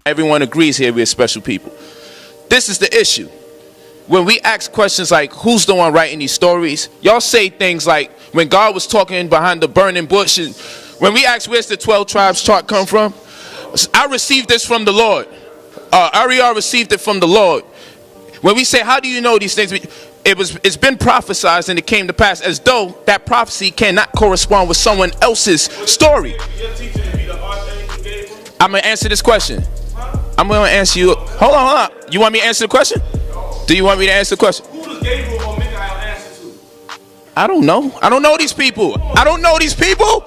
Everyone agrees here we're special people. This is the issue. When we ask questions like, who's the one writing these stories? Y'all say things like, when God was talking behind the burning bush. When we ask, where's the 12 tribes chart come from? I received this from the Lord. Ariel received it from the Lord. When we say, how do you know these things? It's been prophesied and it came to pass, as though that prophecy cannot correspond with someone else's story. I'm going to answer this question. I'm going to answer you. Hold on. You want me to answer the question? Do you want me to answer the question? Who does Gabriel or Michael answer to? I don't know. I don't know these people. I don't know these people.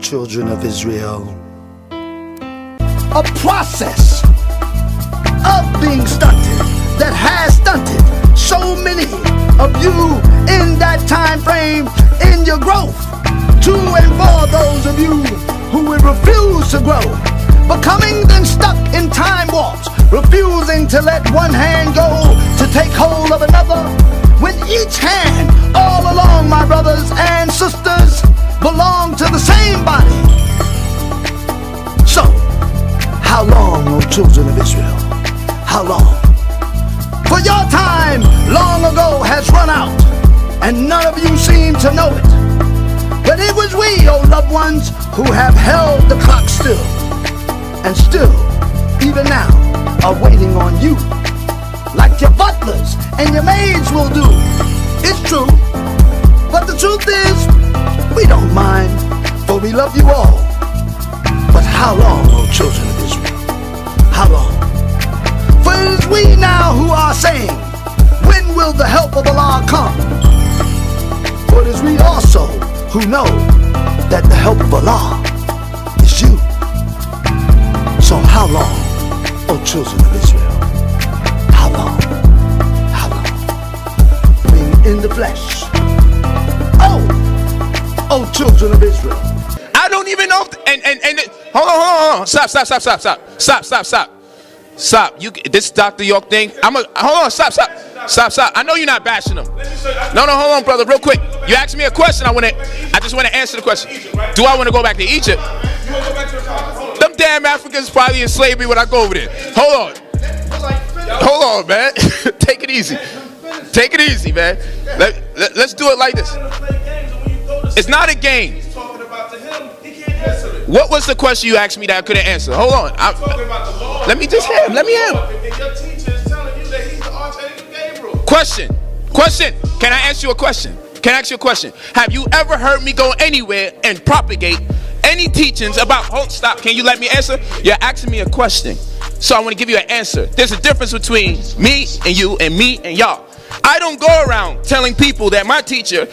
Children of Israel, a process of being stunted that has stunted so many of you in that time frame in your growth, to and for those of you who would refuse to grow, becoming then stuck in time warps, refusing to let one hand go to take hold of another, when each hand all along, my brothers and sisters, belong to the same body. So, how long, O children of Israel? How long? For your time long ago has run out, and none of you seem to know it. But it was we, O loved ones, who have held the clock still, and still, even now, are waiting on you, like your butlers and your maids will do. It's true, but the truth is, we don't mind, for we love you all. But how long, O children of Israel? How long? For it is we now who are saying, when will the help of Allah come? For it is we also who know that the help of Allah is you. So how long, O children of Israel? How long? How long? Being in the flesh. Oh, children of Israel. I don't even know. Hold on. Stop. This Dr. York thing. Hold on. Stop. I know you're not bashing them. No, hold on, brother, real quick. You asked me a question. I just want to answer the question. Do I want to go back to Egypt? Them damn Africans probably in slavery when I go over there. Hold on, man. Take it easy, man. Let's do it like this. It's not a game. What was the question you asked me that I couldn't answer? Hold on. Let me just hear him. Let me hear him. Question. Can I ask you a question? Have you ever heard me go anywhere and propagate any teachings about... Stop. Can you let me answer? You're asking me a question, so I want to give you an answer. There's a difference between me and you and me and y'all. I don't go around telling people that my teacher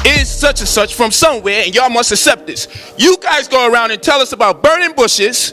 is such and such from somewhere and y'all must accept this. You guys go around and tell us about burning bushes,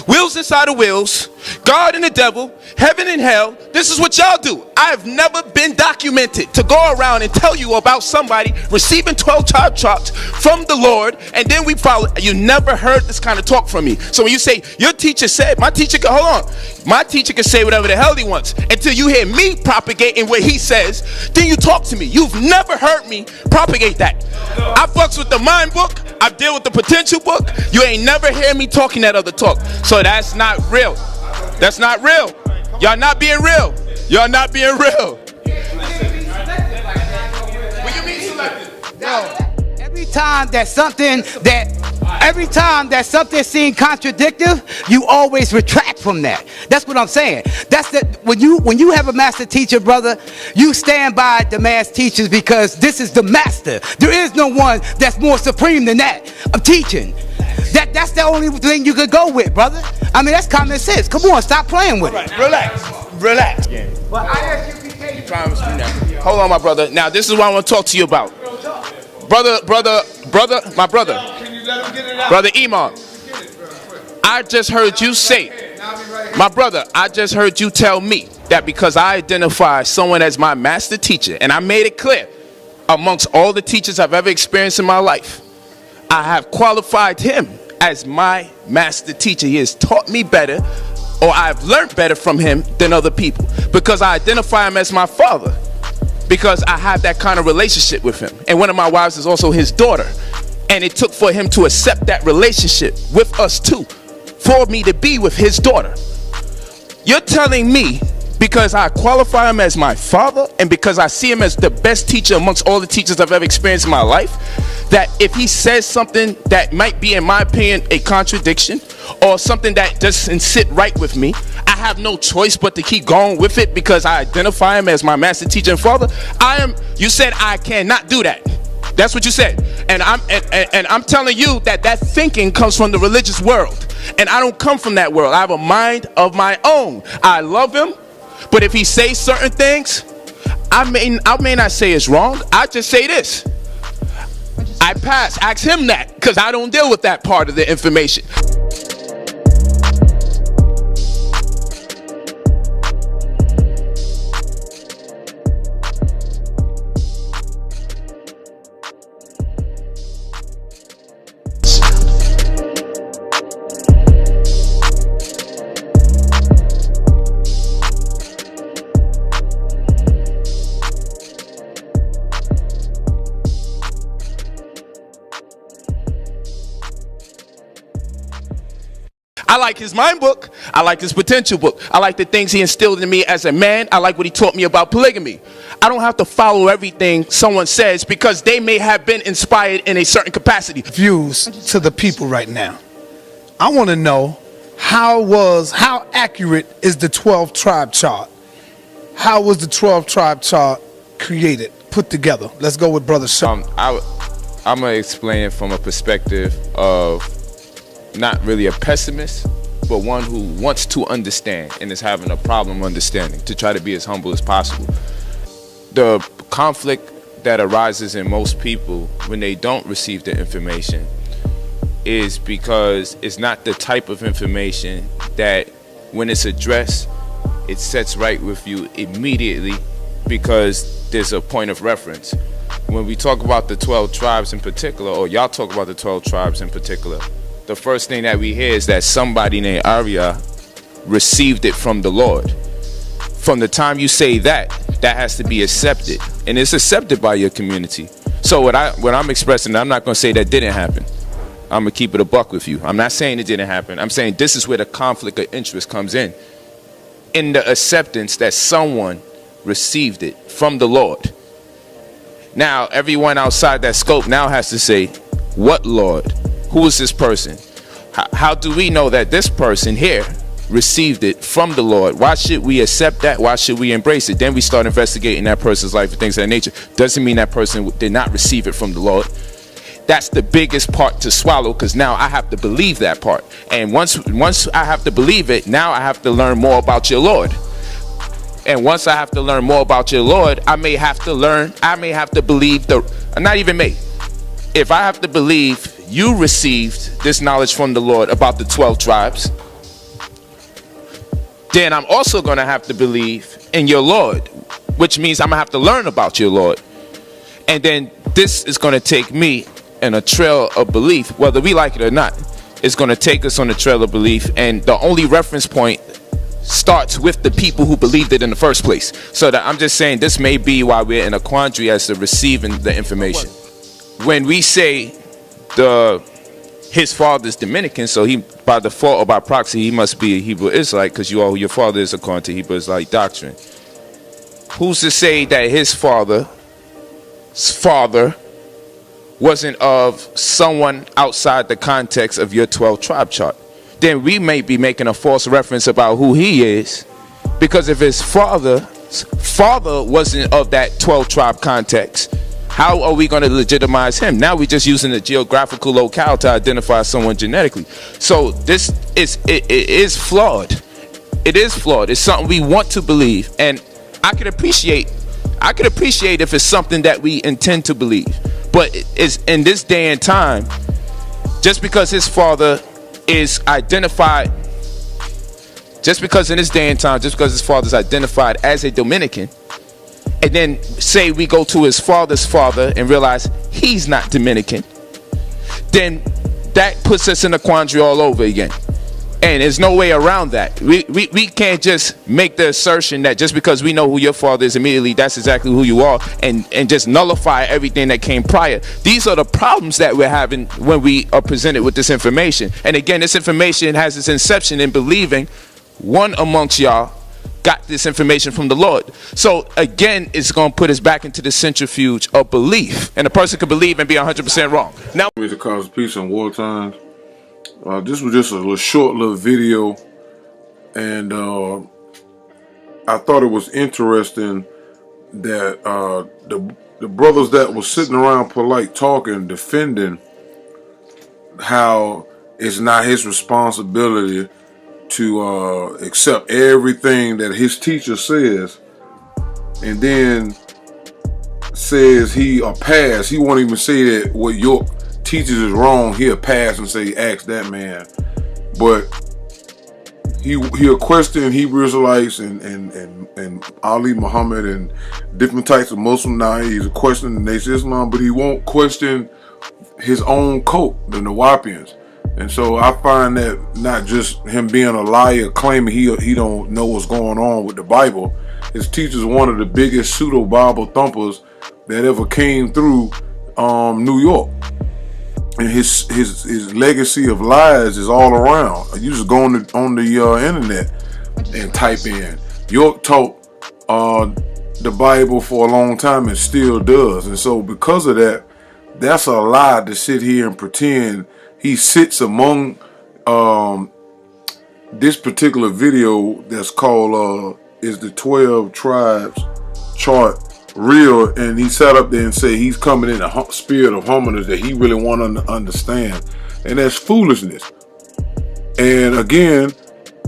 wheels inside of wheels, God and the devil, heaven and hell. This is what y'all do. I have never been documented to go around and tell you about somebody receiving 12 tribe charts from the Lord, and then we follow. You never heard this kind of talk from me. So when you say your teacher said, my teacher can, hold on, my teacher can say whatever the hell he wants until you hear me propagating what he says, then you talk to me. You've never heard me propagate that. I fucks with the mind book, I deal with the potential book. You ain't never hear me talking that other talk. So that's not real. That's not real. Y'all not being real. Y'all not being real. What you mean selective? Yo, every time that something seems contradictive, you always retract from that. That's what I'm saying. That's that when you have a master teacher, brother, you stand by the master teachers because this is the master. There is no one that's more supreme than that of teaching. That's the only thing you could go with, brother. I mean, that's common sense. Come on, stop playing with it. Relax. But I ask you Promise me now. Hold on, my brother. Now, this is what I want to talk to you about. Brother, my brother. Brother Imam. I just heard you say, my brother, I just heard you tell me that because I identify someone as my master teacher, and I made it clear amongst all the teachers I've ever experienced in my life, I have qualified him as my master teacher. He has taught me better, or I've learned better from him than other people, because I identify him as my father, because I have that kind of relationship with him. And one of my wives is also his daughter, and it took for him to accept that relationship with us too, for me to be with his daughter. You're telling me because I qualify him as my father, and because I see him as the best teacher amongst all the teachers I've ever experienced in my life, that if he says something that might be, in my opinion, a contradiction, or something that doesn't sit right with me, I have no choice but to keep going with it because I identify him as my master teacher and father? You said I cannot do that. That's what you said. And I'm telling you that thinking comes from the religious world. And I don't come from that world. I have a mind of my own. I love him, but if he says certain things, I may not say it's wrong. I just say this. I pass. Ask him that, because I don't deal with that part of the information. I like his mind book. I like his potential book. I like the things he instilled in me as a man. I like what he taught me about polygamy. I don't have to follow everything someone says because they may have been inspired in a certain capacity. Views to the people right now. I want to know how accurate is the 12 tribe chart? How was the 12 tribe chart created, put together? Let's go with Brother Sean. I'm going to explain it from a perspective of not really a pessimist, but one who wants to understand and is having a problem understanding, to try to be as humble as possible. The conflict that arises in most people when they don't receive the information is because it's not the type of information that when it's addressed, it sets right with you immediately because there's a point of reference. When we talk about the 12 tribes in particular, or y'all talk about the 12 tribes in particular, the first thing that we hear is that somebody named Arya received it from the Lord. From the time you say that has to be accepted, and it's accepted by your community. So what I'm expressing, I'm not going to say that didn't happen. I'm going to keep it a buck with you. I'm not saying it didn't happen. I'm saying this is where the conflict of interest comes in the acceptance that someone received it from the Lord. Now everyone outside that scope now has to say, what Lord? Who is this person? How do we know that this person here received it from the Lord? Why should we accept that? Why should we embrace it? Then we start investigating that person's life and things of that nature. Doesn't mean that person did not receive it from the Lord. That's the biggest part to swallow, because now I have to believe that part. And once I have to believe it, now I have to learn more about your Lord. And once I have to learn more about your Lord, I may have to believe not even me. If I have to believe you received this knowledge from the Lord about the 12 tribes, then I'm also going to have to believe in your Lord, which means I'm going to have to learn about your Lord. And then this is going to take me in a trail of belief, whether we like it or not. It's going to take us on a trail of belief, and the only reference point starts with the people who believed it in the first place. So that I'm just saying this may be why we're in a quandary as to receiving the information. When we say his father is Dominican, so he by default or by proxy he must be a Hebrew Israelite, because you are who your father is according to Hebrew Israelite doctrine. Who's to say that his father's father wasn't of someone outside the context of your 12 tribe chart? Then we may be making a false reference about who he is, because if his father wasn't of that 12 tribe context, how are we going to legitimize him? Now we're just using the geographical locale to identify someone genetically. So this is flawed. It is flawed. It's something we want to believe, and I could appreciate if it's something that we intend to believe. But it's in this day and time, just because his father is identified, just because his father is identified as a Dominican, and then say we go to his father's father and realize he's not Dominican, then that puts us in a quandary all over again. And there's no way around that. We can't just make the assertion that just because we know who your father is immediately, that's exactly who you are, and just nullify everything that came prior. These are the problems that we're having when we are presented with this information. And again, this information has its inception in believing one amongst y'all got this information from the Lord. So again, it's going to put us back into the centrifuge of belief. And a person could believe and be 100% wrong. Now, to cause peace in war times. This was just a short little video, and I thought it was interesting that the brothers that was sitting around polite talking, defending how it's not his responsibility to accept everything that his teacher says, and then says he a pass. He won't even say that what your teachers is wrong. He'll pass and say, ask that man. But he'll question Hebrew Israelites and Ali Muhammad and different types of Muslim. Now he's questioning the Nation of Islam, but he won't question his own cult, the Nawapians. And so I find that not just him being a liar, claiming he don't know what's going on with the Bible. His teacher's one of the biggest pseudo Bible thumpers that ever came through New York. And his legacy of lies is all around. You just go on the internet and type in. York taught the Bible for a long time and still does. And so because of that, that's a lie to sit here and pretend he sits among this particular video that's called is the 12 Tribes Chart real, and he sat up there and said he's coming in a spirit of humbleness that he really want to understand, and that's foolishness. And again,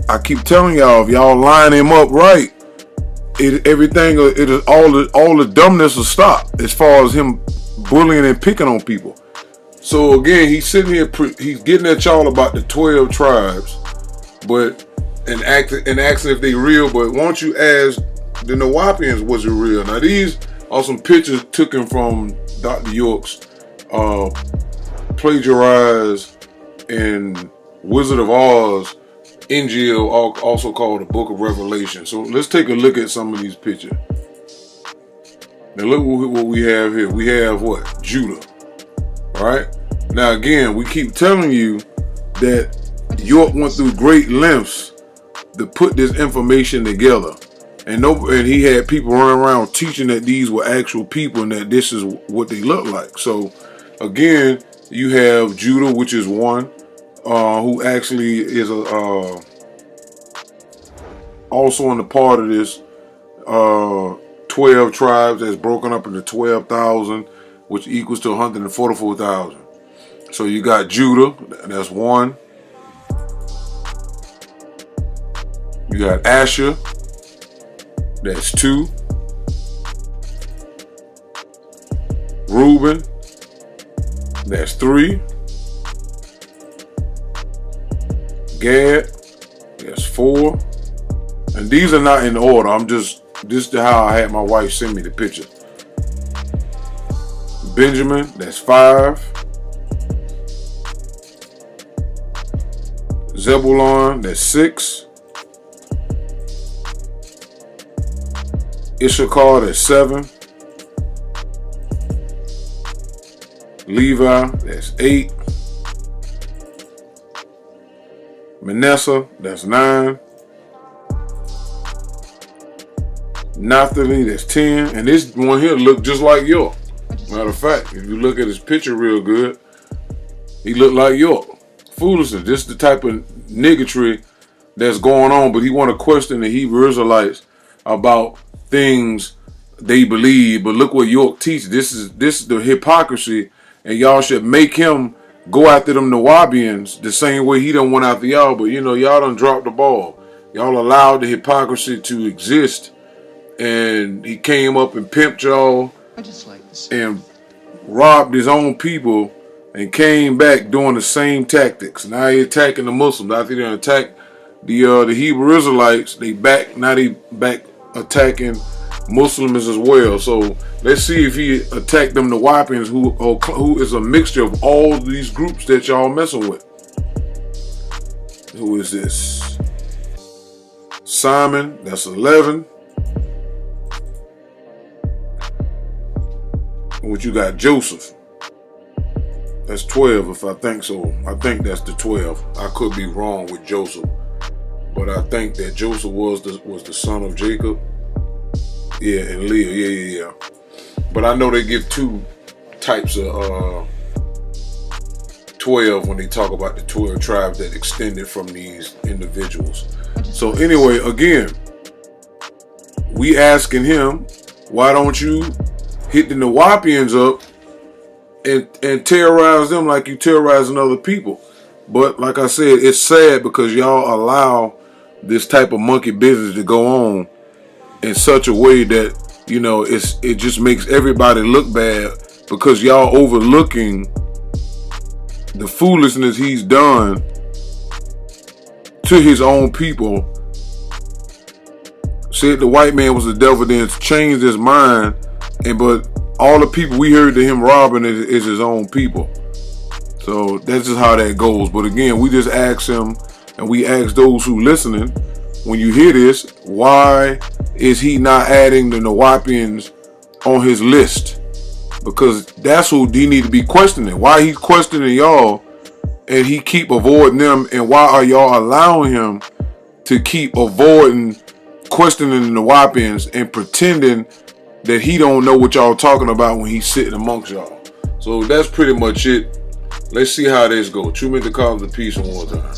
I keep telling y'all, if y'all line him up right, everything all the dumbness will stop as far as him bullying and picking on people. So again, he's sitting here, he's getting at y'all about the 12 tribes, and asking if they real. But once you ask the Nawapians, was it real? Now these are some pictures taken from Dr. York's plagiarized in Wizard of Oz, NGL, also called the Book of Revelation. So let's take a look at some of these pictures. Now look what we have here. We have what? Judah. Alright? Now again, we keep telling you that York went through great lengths to put this information together. And he had people running around teaching that these were actual people and that this is what they look like. So again, you have Judah, which is one, who actually is also in the part of this 12 tribes that's broken up into 12,000, which equals to 144,000. So you got Judah, that's one. You got Asher, that's two. Reuben, that's three. Gad, that's four. And these are not in order. This is how I had my wife send me the picture. Benjamin, that's 5. Zebulon, that's 6. Issachar, that's 7. Levi, that's 8. Manasseh, that's 9. Naphtali, that's 10. And this one here look just like York. Matter of fact, if you look at his picture real good, he look like York. Foolishness. This is the type of niggatry that's going on, but he want to question the Hebrew Israelites about things they believe. But look what York teaches. This is the hypocrisy, and y'all should make him go after them Nawabians the same way he don't went after y'all. But you know, y'all done dropped the ball. Y'all allowed the hypocrisy to exist, and he came up and pimped y'all and robbed his own people and came back doing the same tactics. Now he attacking the Muslims. After they attacked the Hebrew Israelites, now they back attacking Muslims as well. So let's see if he attacked them Nawapians, who is a mixture of all these groups that y'all messing with. Who is this? Simon, that's 11. What you got? Joseph, that's 12, if I think so. I think that's the 12. I could be wrong with Joseph, but I think that Joseph was the son of Jacob. Yeah, and Leah. Yeah. But I know they give 2 types of 12 when they talk about the 12 tribes that extended from these individuals. So anyway, again, we asking him, why don't you hit the Nawapians up and terrorize them like you terrorizing other people? But like I said, it's sad because y'all allow this type of monkey business to go on in such a way that, you know, it just makes everybody look bad because y'all overlooking the foolishness he's done to his own people. Said the white man was the devil, then changed his mind. But all the people we heard to him robbing is his own people. So that's just how that goes. But again, we just ask him, and we ask those who listening, when you hear this, why is he not adding the Nawapians on his list? Because that's who he need to be questioning. Why he's questioning y'all, and he keep avoiding them, and why are y'all allowing him to keep avoiding questioning the Nawapians and pretending that he don't know what y'all talking about when he's sitting amongst y'all? So that's pretty much it. Let's see how this goes. 2 minutes to call the peace one more time.